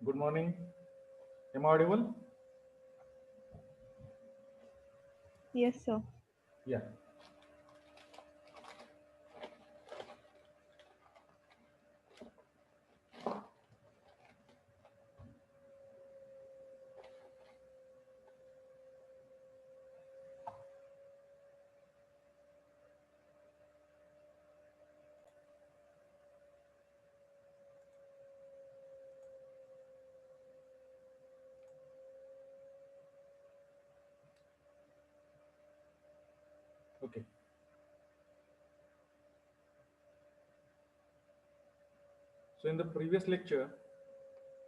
Good morning. Am I audible? Yes, sir. Yeah. Okay. So in the previous lecture,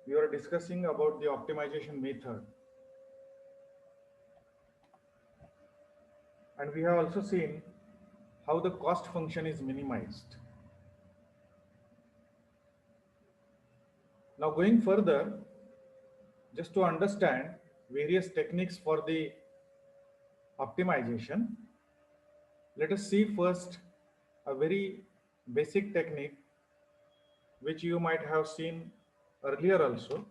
we were discussing about the optimization method, and we have also seen how the cost function is minimized. Now going further, just to understand various techniques for the optimization, let us see first a very basic technique which you might have seen earlier also,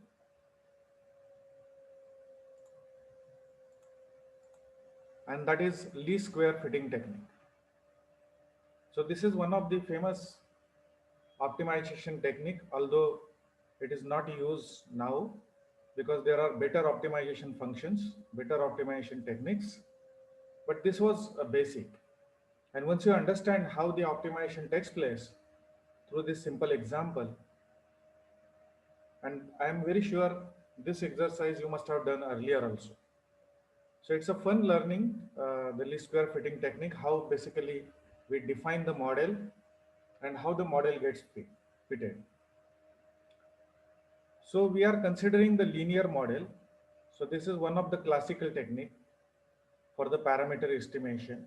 and that is least square fitting technique. So this is one of the famous optimization technique, although it is not used now because there are better optimization functions, better optimization techniques, but this was a basic. And once you understand how the optimization takes place through this simple example, and I am very sure this exercise you must have done earlier also. So it's a fun learning, the least square fitting technique, how basically we define the model and how the model gets fitted. So we are considering the linear model. So this is one of the classical technique for the parameter estimation.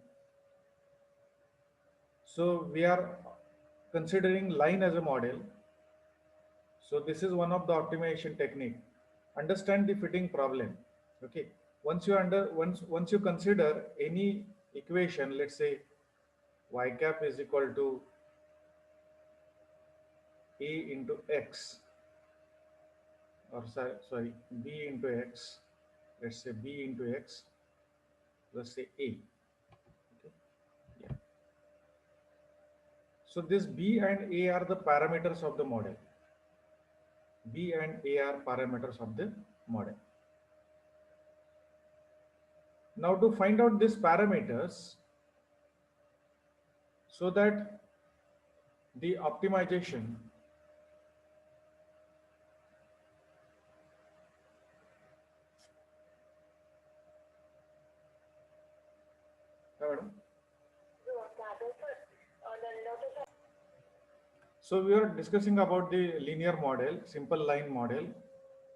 So we are considering line as a model. So this is one of the optimization technique. Understand the fitting problem. Okay. Once you consider any equation, let's say y cap is equal to a into x, or sorry, b into x. Let's say b into x. Let's say a. Okay. Yeah. So this b and a are the parameters of the model. B and A are parameters of the model. Now to find out these parameters, so that the optimization so we are discussing about the linear model, simple line model,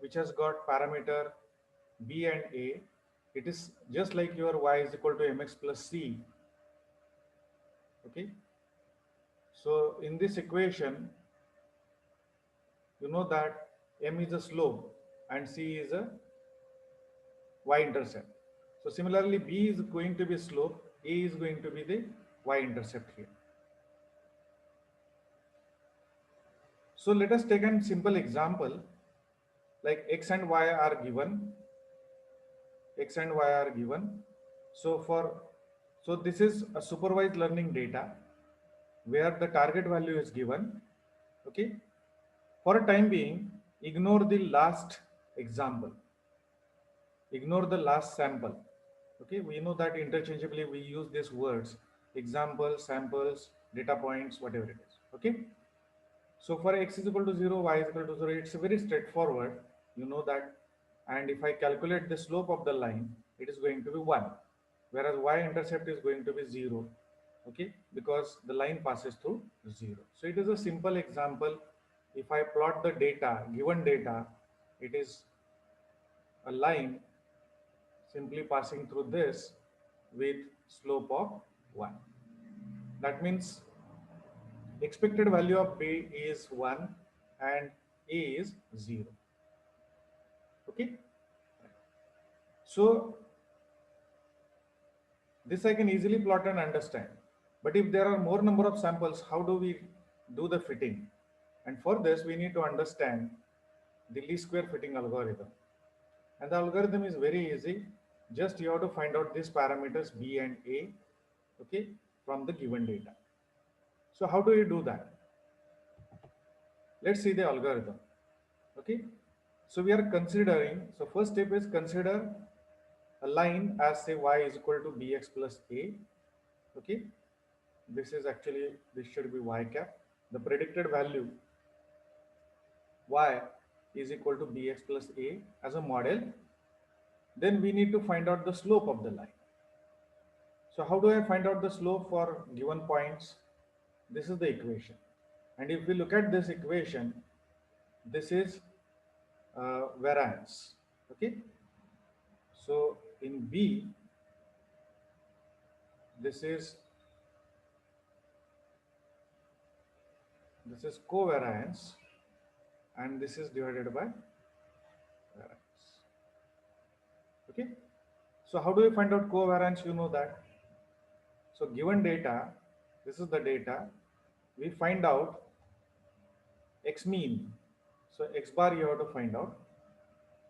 which has got parameter B and A. It is just like your y is equal to mx plus c. Okay. So in this equation, you know that m is a slope and c is a y-intercept. So similarly, b is going to be slope, a is going to be the y-intercept here. So let us take a simple example, like x and y are given. X and y are given. So this is a supervised learning data where the target value is given. Okay. For a time being, ignore the last example. Ignore the last sample. Okay, we know that interchangeably we use these words: examples, samples, data points, whatever it is. Okay. So for x is equal to 0, y is equal to 0, it's very straightforward. You know that. And if I calculate the slope of the line, it is going to be 1, whereas y-intercept is going to be 0. Okay, because the line passes through 0. So it is a simple example. If I plot the data, given data, it is a line simply passing through this with slope of 1. That means expected value of b is 1 and a is 0. Okay. So this I can easily plot and understand. But if there are more number of samples, how do we do the fitting? And for this, we need to understand the least square fitting algorithm. And the algorithm is very easy. Just you have to find out these parameters B and A, okay, from the given data. So how do you do that? Let's see the algorithm. Okay. So we are considering, so first step is consider a line as say y is equal to bx plus a. Okay. This is actually, this should be y cap. The predicted value y is equal to bx plus a as a model. Then we need to find out the slope of the line. So how do I find out the slope for given points? This is the equation. And if we look at this equation, this is variance. Okay. So in B, this is covariance, and this is divided by variance. Okay. So how do we find out covariance? You know that. So given data, this is the data. We find out x mean. So x bar you have to find out.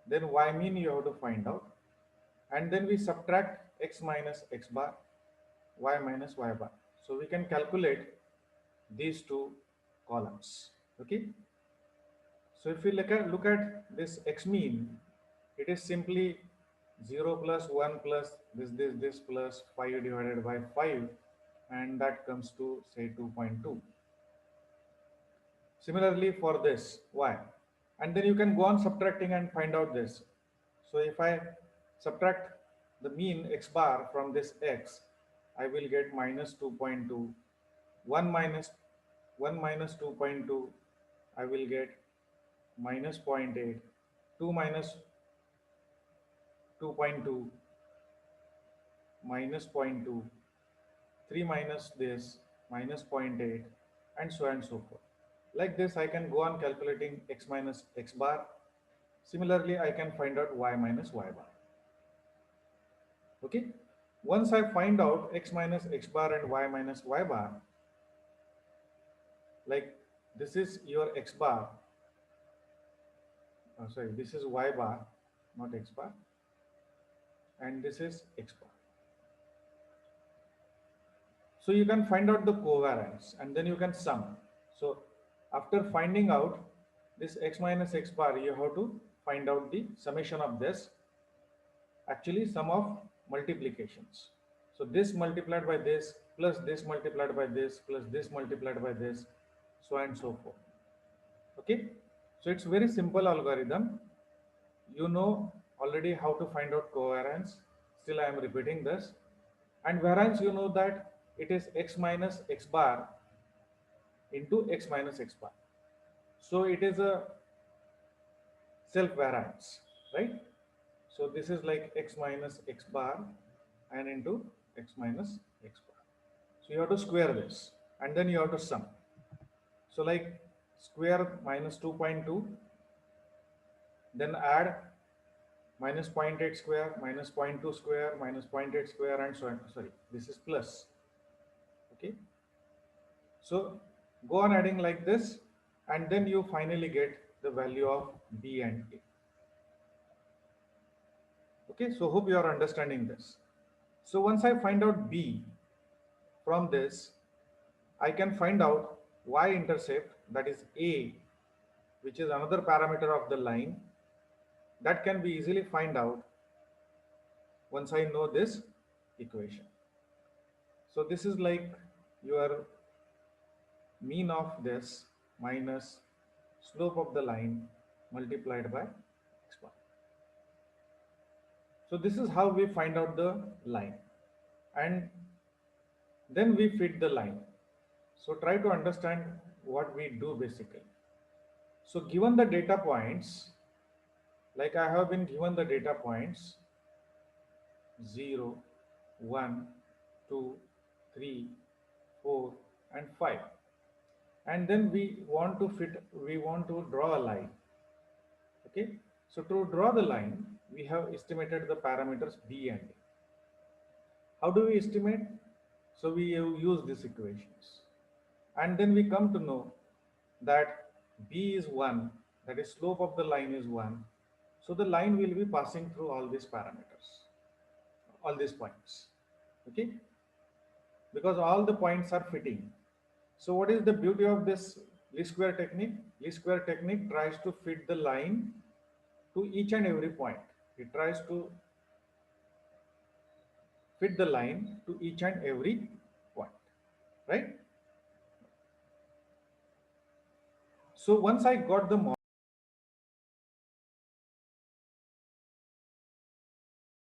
Then y mean you have to find out. And then we subtract x minus x bar, y minus y bar. So we can calculate these two columns. Okay. So if we look at this x mean, it is simply 0 plus 1 plus this plus 5 divided by 5, and that comes to say 2.2. Similarly for this y, and then you can go on subtracting and find out this. So if I subtract the mean x bar from this x, I will get minus 2.2. 1 minus 1 minus 2.2, I will get minus 0.8. 2 minus 2.2 minus 0.2, 3 minus this minus 0.8, and so on and so forth. Like this, I can go on calculating x minus x bar. Similarly, I can find out y minus y bar. Okay. Once I find out x minus x bar and y minus y bar, like this is your x bar, sorry, this is y bar, not x bar, and this is x bar. So you can find out the covariance and then you can sum. So after finding out this x minus x bar, you have to find out the summation of this, actually sum of multiplications. So this multiplied by this plus this multiplied by this plus this multiplied by this, so on and so forth. Okay. So it's very simple algorithm. You know already how to find out covariance. Still I am repeating this. And variance, you know that it is x minus x bar into x minus x bar. So it is a self variance, right? So this is like x minus x bar and into x minus x bar. So you have to square this and then you have to sum. So like square minus 2.2, then add minus 0.8 square, minus 0.2 square, minus 0.8 square, and so on. Sorry, this is plus. Okay. So go on adding like this, and then you finally get the value of B and A. Okay, so hope you are understanding this. So once I find out B from this, I can find out y-intercept, that is A, which is another parameter of the line, that can be easily find out once I know this equation. So this is like your mean of this minus slope of the line multiplied by x bar. So this is how we find out the line, and then we fit the line. So try to understand what we do basically. So given the data points, like I have been given the data points 0, 1, 2, 3, 4, and 5. And then we want to draw a line. Okay. So to draw the line, we have estimated the parameters B and A. How do we estimate? So we use these equations. And then we come to know that B is 1, that is slope of the line is 1. So the line will be passing through all these parameters, all these points. Okay, because all the points are fitting. So what is the beauty of this least square technique? Least square technique tries to fit the line to each and every point. It tries to fit the line to each and every point, right? So once I got the